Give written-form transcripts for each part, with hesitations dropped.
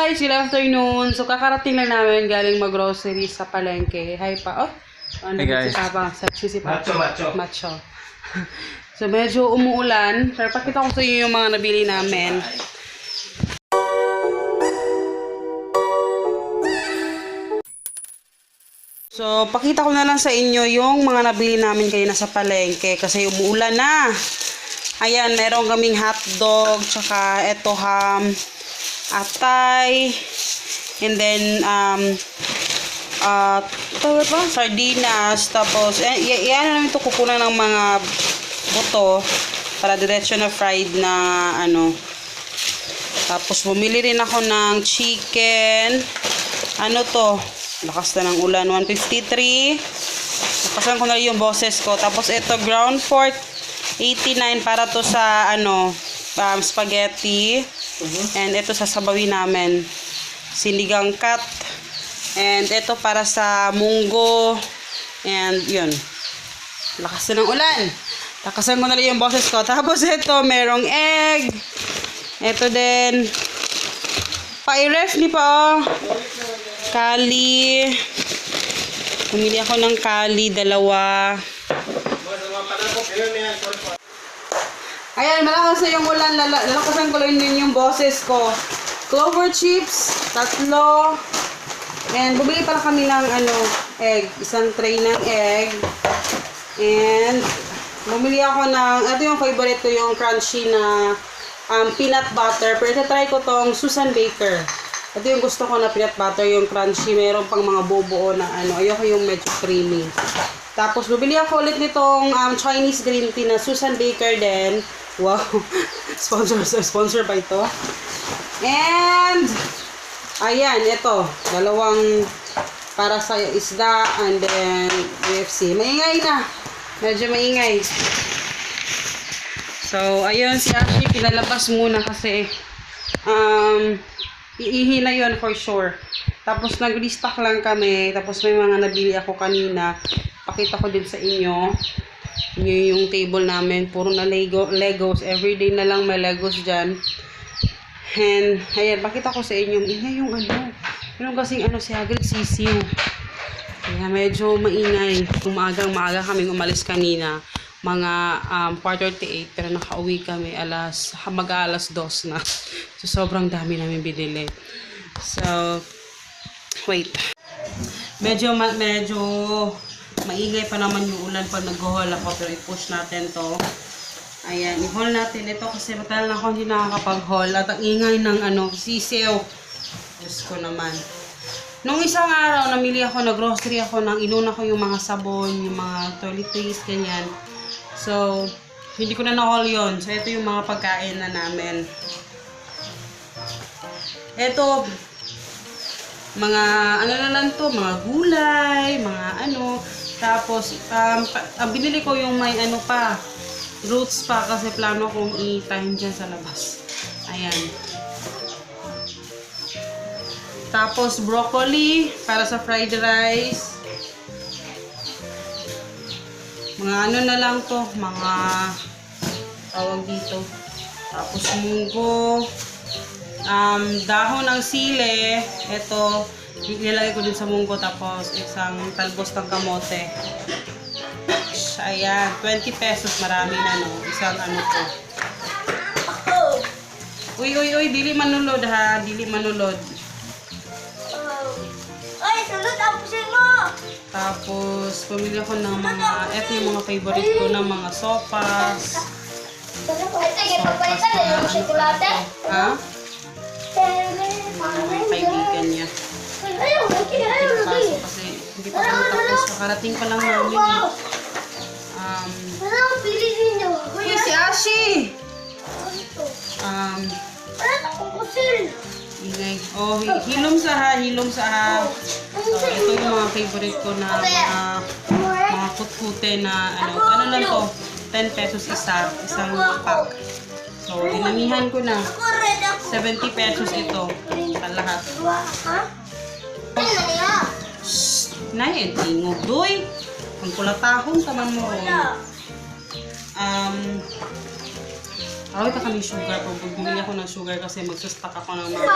guys, good afternoon. So kakarating lang namin galing mag-grocery sa palengke. Hi pa. Oh. Ano Hey guys. Si Papa. Macho. So medyo umuulan. Pero pakita ko sa inyo yung mga nabili namin. So pakita ko na lang sa inyo yung mga nabili namin kayo sa palengke kasi umuulan na. Ayan, meron kaming hotdog, tsaka eto ham, atay, and then sardinas, tapos yan namin ito kukunan ng mga buto para diretso na fried na ano. Tapos bumili rin ako ng chicken, ano to, lakas na ng ulan, 153. Nakasan ko na yung boses ko. Tapos ito ground pork 89 para to sa ano spaghetti. And ito sa sabawin namin, sinigang cut. And ito para sa munggo. And yun, lakas na ng ulan. Lakasan ko na lang yung boses ko. Tapos ito, merong egg. Ito din, pa-ref ni pa. Kali. Pumili ako ng kali, dalawa. Ayan, malakas na yung ulan. Lalakasan ko lang din yung boses ko. Clover chips, 3. And bumili pala kami ng ano, egg. Isang tray ng egg. And bumili ako ng, ito yung favorite ko, yung crunchy na peanut butter. Pero try ko tong Susan Baker. Ito yung gusto ko na peanut butter, yung crunchy. Meron pang mga buo na ano. Ayoko yung medyo creamy. Tapos bumili ako ulit nitong Chinese green tea na Susan Baker din. Wow. Sponsor ba ito? And ayan, ito. Dalawang para sa isda and then UFC. Maingay na. Medyo maingay. So, ayun si Ashley, pinalabas muna kasi iihi na yun for sure. Tapos nag-restock lang kami. Tapos may mga nabili ako kanina. Pakita ko din sa inyo. Yung table namin. Puro na Legos. Everyday na lang may Legos dyan. And, ayan, pakita ko sa inyo. Ingay yung ano. Yung kasing ano si Hagrid sisiw. Kaya medyo maingay. Maaga kaming umalis kanina. Mga 4:38. Pero nakauwi kami mag-alas 2 na. So, sobrang dami namin binili. So, wait. Medyo maingay pa naman yung ulan pag nag-haul ako. Pero i-push natin to. Ayan, i-haul natin ito kasi matagal na ako hindi nakakapag-haul. At ang ingay ng ano, sisiw. Diyos ko naman. Nung isang araw, namili ako, nag-grocery ako, inuna ko yung mga sabon, yung mga toiletries, ganyan. So, hindi ko na na-haul yun. So, ito yung mga pagkain na namin. Ito, mga ano na lang to, mga gulay, mga ano. Tapos, binili ko yung may ano pa, roots pa kasi plano kong i-time dyan sa labas. Ayan. Tapos, broccoli para sa fried rice. Mga ano na lang to, mga tawag dito. Tapos, munggo. Dahon ng sile. Ito, nilagay ko din sa munggo. Tapos, isang talbos ng kamote. Ayan, 20 pesos. Marami na, no? Isang ano to. Uy, dili manulod, ha? Dili manulod. Ay, sunod ang pusin mo! Tapos, pumili ako ng mga, eto yung mga favorite ko ng mga sopas. Ay, pagpalitan na yung chocolate. Ha? Mga kaibigan niya. Ayaw, Kaso kasi hindi pa kami tapos. Nakarating pa lang namin. Wala akong piliin niyo. Uy, si Ashi! Wala akong pusin. Ingay. Oh, hilom sa ha. So, ito yung mga favorite ko na mga kutkute na ano lang to, 10 pesos isang pack. So, dinamihan ko na. 70 pesos ito sa lahat. Ha? Ano na niya? Shhh! Nay, tingog doy. Ang kulatahon taman mo. Awit ka kami sugar. Pag bumili ako ng sugar kasi magsustock ako ng mga...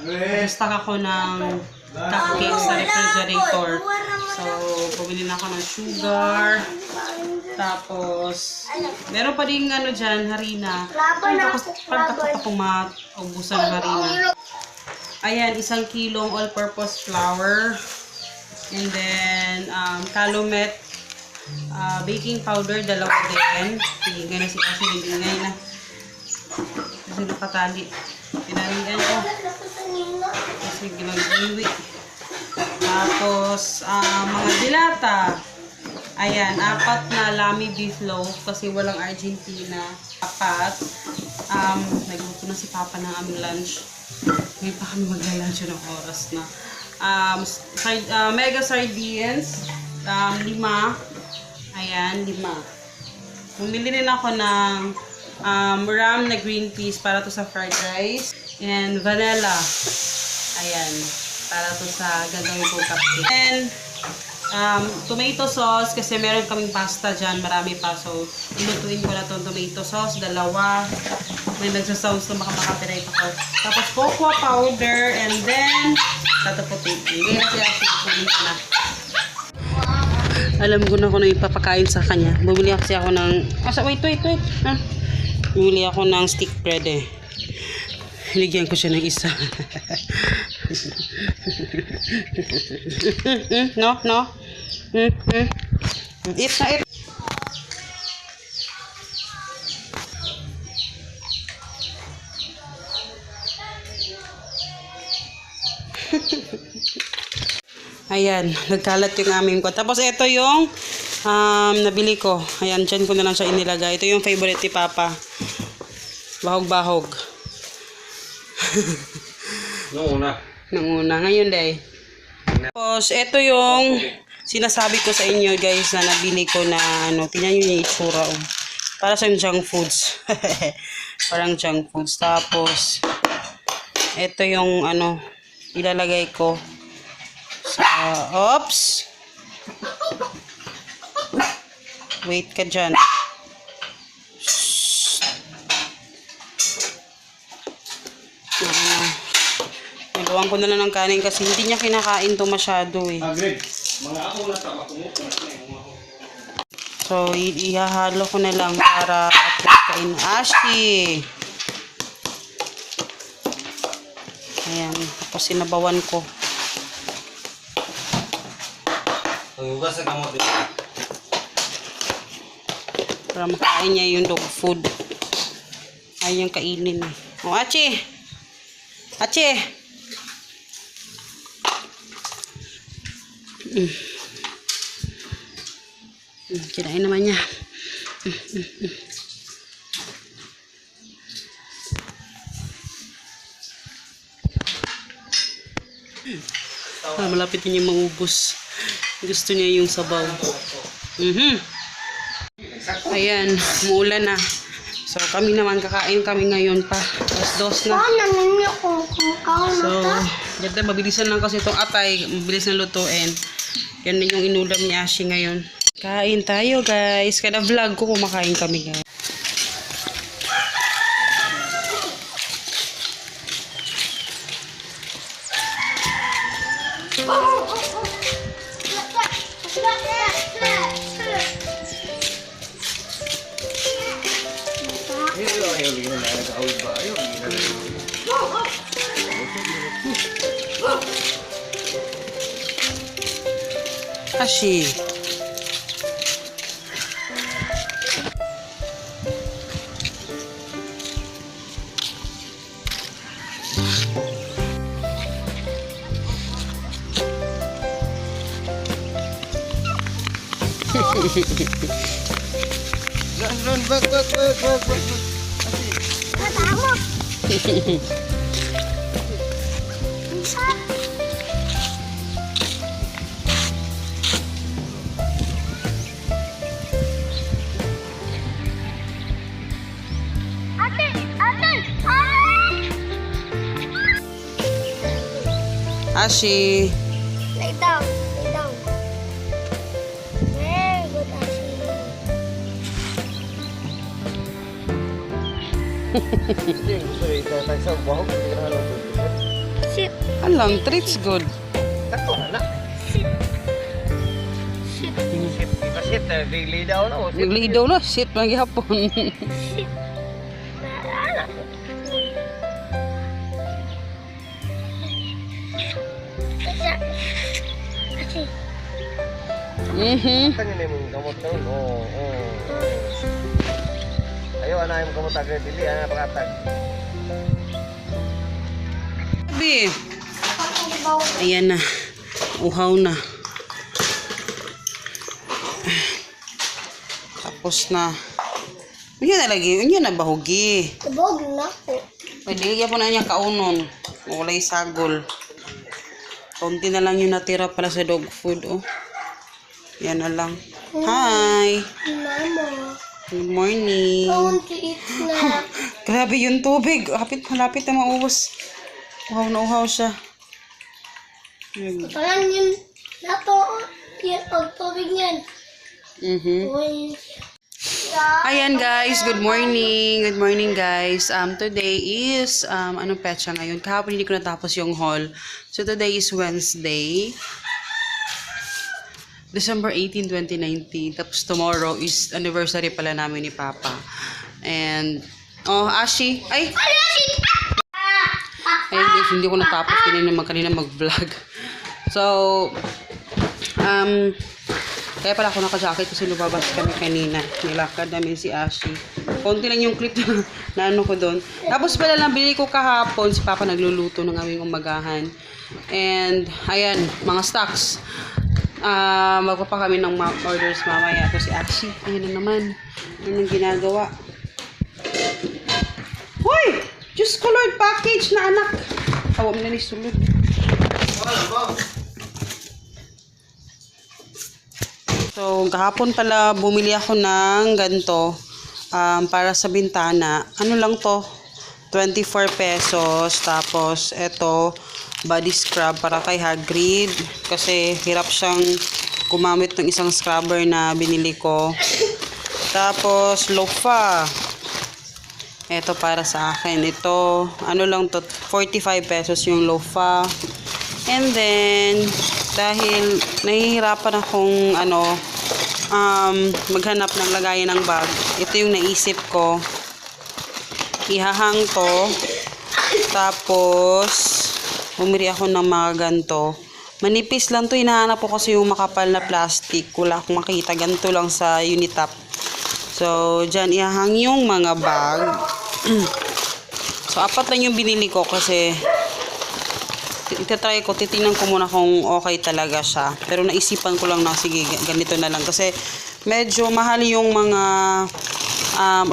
Magsustock ako ng cupcakes sa refrigerator. So, bumili na ako ng sugar. Tapos, meron pa rin ano dyan, harina. Pagkakot ako maubusan ng harina. Ayan, 1 kilong all-purpose flour. And then, calumet. Baking powder, 2 din. Tingin na si Ashley, nag-ingay na. Kasi nakatali. Pinarian ko. Kasi ginag-iwi. Tapos, mga dilata. Ayan, 4 na lami beef loaf kasi walang Argentina. 4. Nagluto na si Papa ng aming lunch. Ngayon pa kami magla-lunch ng oras na. Mega sardines. 5. Ayan, 5. Bumili rin ako ng ram na green peas para to sa fried rice. And vanilla. Ayan, para to sa gagawin kong cupcake. And tomato sauce kasi meron kaming pasta dyan. Marami pa. So, ilutuin ko na itong tomato sauce. 2. May nagsasauce na baka makapirate ako. Tapos, cocoa powder. And then, tataputin. Hindi na siya kukunin ko na. Alam ko na kung ano ipapakain sa kanya. Bumili kasi ako ng... wait. Bumili ako ng stick bread eh. Hinigyan ko siya ng isa. No? Eat na, eat. Ayan, nagkalat yung aming ko. Tapos ito yung nabili ko. Ayan, dyan ko na lang siya inilagay. Ito yung favorite ni Papa. Bahog-bahog. Nung una. Ngayon, day. Tapos, ito yung sinasabi ko sa inyo, guys, na nabili ko na, tingnan nyo yung itsura. Para sa junk foods. Parang junk foods. Tapos, ito yung, ilalagay ko sa, oops! Wait ka dyan. Naluwang ko na lang ng kanin kasi hindi niya kinakain to masyado eh. So, ihahalo ko na lang para at least kain Ashley. Ayan, tapos sinabawan ko. Para makain niya yung dog food. Ayaw niyang kainin eh. O, Achi! Kirain naman niya. Malapit niya maubos. Gusto niya yung sabaw. Ayan, muulan na. So, kami naman kakain kami ngayon pa. Dos na. So, ganda, mabilisan lang kasi itong atay. Mabilis na lutuin. Yan din yung inulam ni Ashi ngayon. Kain tayo, guys. Kada vlog ko, kumakain kami, guys. Ashi. Run, back. Ashi. Lay down. Very good, Ashley. Shit. Alang, treats good. Naglidaw na, shit, lagi hapon. Ayo, anak yang kamu tagay dili, anak pakatag. Sabi, ayan na. Uhaw na. Tapos na. Unya na lagi. Unya na bahugi. Kabog na ako. Pwede lagyan po na niya kaunon. Walay sagol. Kaunti na lang yung natira pala sa dog food. Oh. Yan na lang. Hi! Mama. Good morning. I want to eat snack. Grabe yung tubig. Malapit na maubos. Uhaw na uhaw siya. Parang yun. Nato. Yan ang tubig niyan. Uy. Ayan guys, good morning. Good morning guys. Today is anong petsa ngayon? Kahapon hindi ko natapos yung haul. So today is Wednesday, December 18, 2019. Tapos tomorrow is anniversary pala namin ni Papa. And Ashi, ay guys, hindi ko natapos kanina mag-vlog. So kaya pala ako naka-jacket kasi lumabas kami kanina. Nilakad namin si Ashi. Konti lang yung clip na ano ko doon. Tapos pala lang bili ko kahapon. Si Papa nagluluto ng aming umagahan. And, ayan, mga stocks. Magpapa kami ng orders mamaya. Ito si Ashi. Ayan na naman. Ano yung ginagawa? Hoy! Just colored package na anak. Awa mo na ni sulod. So, kahapon pala bumili ako ng ganito para sa bintana. Ano lang to? 24 pesos. Tapos, eto, body scrub para kay Hagrid. Kasi hirap siyang gumamit ng isang scrubber na binili ko. Tapos, lofa. Eto para sa akin. Ito, ano lang to? 45 pesos yung lofa. And then, dahil nahihirapan akong maghanap ng lagayan ng bag, ito yung naisip ko. Ihahang to. Tapos, bumili ako ng mga ganito. Manipis lang to. Hinahanap ko kasi yung makapal na plastic. Wala akong makita. Ganito lang sa Unitap. So, dyan ihahang yung mga bag. So, 4 lang yung binili ko kasi itatry ko, titingnan ko muna kung okay talaga siya. Pero naisipan ko lang na, sige, ganito na lang. Kasi medyo mahal yung mga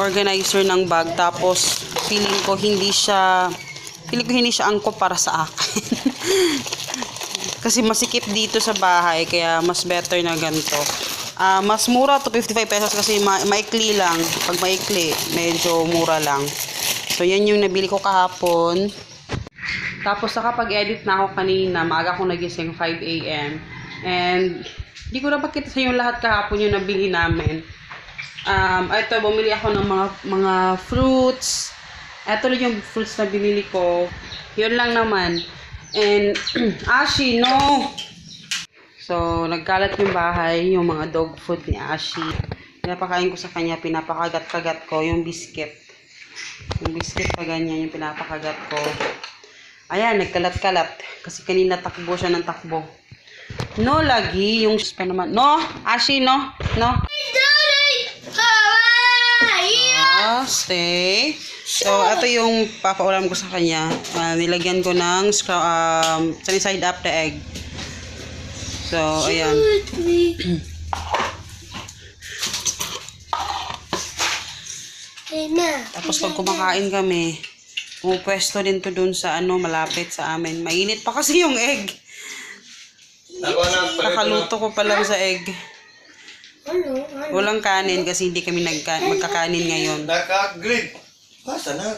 organizer ng bag. Tapos, feeling ko hindi siya angkop para sa akin. Kasi masikip dito sa bahay, kaya mas better na ganito. Mas mura to 55 pesos kasi maikli lang. Pag maikli, medyo mura lang. So, yan yung nabili ko kahapon. Tapos nakapag-edit na ako kanina, maaga akong nagising 5 AM. And hindi ko na pakita sa inyo lahat kahapon yung nabili namin. Ito, bumili ako ng mga fruits. Ito lang yung fruits na binili ko. Yun lang naman. And, Ashi, no! So, nagkalat yung bahay, yung mga dog food ni Ashi. Pinapakain ko sa kanya, pinapakagat-kagat ko yung biscuit. Yung biscuit pa ganyan, yung pinapakagat ko. Ayan, nagkalat-kalat. Kasi kanina takbo siya ng takbo. No, lagi. Yung pa naman. No, Ashi, no. No. Stay. So, ito yung papaulam ko sa kanya. Nilagyan ko ng sunny side up the egg. So, ayan. Tapos pag kumakain kami, pumupwesto din to dun sa malapit sa amin. Mainit pa kasi yung egg. Nakaluto ko pa lang sa egg. Walang kanin kasi hindi kami magkakanin ngayon. Naka-grid. Basta na.